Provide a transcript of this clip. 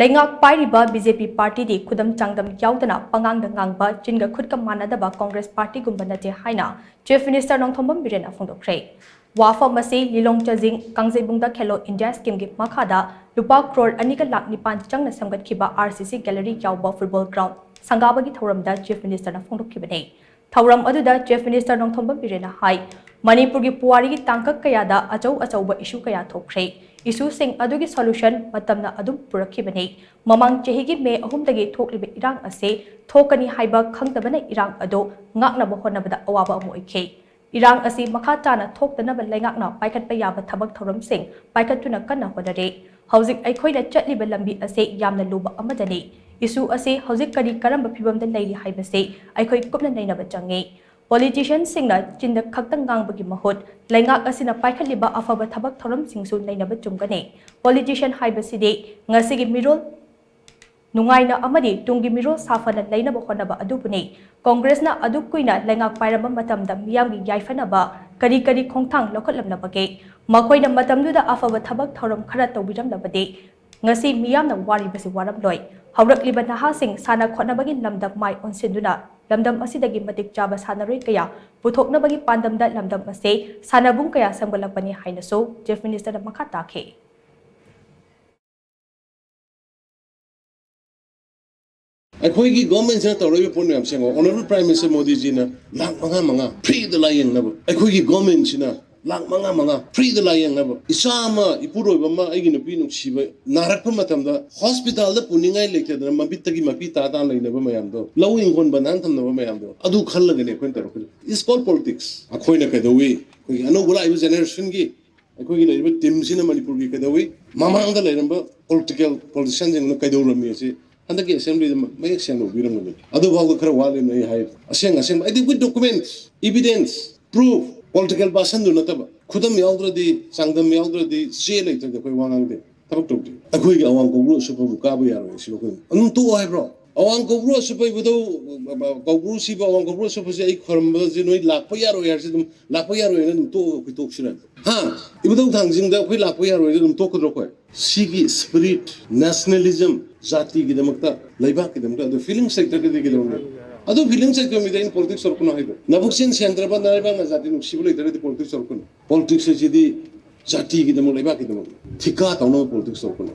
LEINGAK PAIRIBA BJP Party di Khudam Changdam Yaodana Pangngangda Ngangba Jinga KHUT ka MANADABA Congress Party Gumba Natte HAINA Chief Minister NONGTHOMBAM BIREN PHONGDOKKHRE Wafa masi Lilong Chajing Kangzaibungda Khelo India Scheme gi Makhada Lupa crore Anika Lakh Nipan Changna Samgatkiba RCC Gallery Yauba Football Ground Sangabagi Thoramda Chief Minister na Phongdokkibane Thoram aduda Chief Minister NONGTHOMBAM BIREN hai Manipuri Puari gi Tangkak kayada achauba issue kaya thokre issue sing adugi solution matamna adum purakibane mamang chehigi me ahumdagi thoklibe irang ase thokani haiba khangtabana irang ado ngakna bahonabada awaba amu ikhe irang ase makha tana thoktanaba laingakna paikhatpa yaba thabak thoram sing paikhatuna kanna hodare hauzik aikhoina chatliba lambi ase yamna luba amadani issue ase hauzik kari karamba phibamda leiri haibase aikhoi kupna nainaba change Politicians singna chinda khaktang ngangbagi mahut laingak asina paikhatliba afaba thabak thoram singsu nainaba chumgane politician haibasidi ngasigi mirol nungaina amadi tungi mirol safana lainaba honaba adubune Congress na adukuina laingak pairaba matamda miyamgi yaifanaba kari khongthang lokhatlamnabage makoina matamduda afaba thabak thoram khara tawbiramnabade ngasi miyamna waribasi waramloi haurakliba nahasing sana khotnabagi lamdam mai onsinduna lamdam asidagi matik chaba sanaroi kaya puthoknabagi pandamda lamdam ase sanabung kaya samgalapani hainaso Chief Minister na makha takhe अखोई government से तौर पोने honourable prime minister Modi ji ने लाख मंगा free the lying नब अखोई government से लाख मंगा फ्री द लायंग नब इसामा इपुरोबमा आइगी नुपी नुक्सीब नारक मतम दा हॉस्पिटल दा पुनिंगाई लेते मबित तगी मपी ताता लेनब मयाम दो लौ इंगोन बनान थमनब मयाम दो अदु खल्लगने कोन तरफ इज कॉल्ड पॉलिटिक्स अखोइना कदोवी कोई अनोगुला इब जनरेशन की अखोई लेब टीम सिना मणिपुर की कदोवी मामांग दा लेरंब पॉलिटिकल पॉलिटिशियन जिंग कदोरमी से Under the assembly, the make sense of Biran. Other Krawal in a high. I think with documents, evidence, proof, political basan do not have. Khudam Yaodana Changdam Yaodana say later the Pangngangda. A quick Awanko Super Bukabu is looking. Two eyebrow. Awanko Super without Gobrusi, Awanko Super say, Cormazinoid, Lapoyaro, Lapoyaro, and two we talk. Ha! If we don't hang that we Lapoyaro, we don't talk about Sigi, spirit, nationalism. जाति की दमकता लाइबा की दमकता तो film sector के दिखे दोगे अदो film sector में in politics और कुना है तो नबुक्सिन सेंट्रल बंद नाइबा ना जाति नुक्सिबुल इधर तो पॉलिटिक्स और कुना पॉलिटिक्स से सीधी जाति की दमक लाइबा की दमक ठिका तो ना पॉलिटिक्स और कुना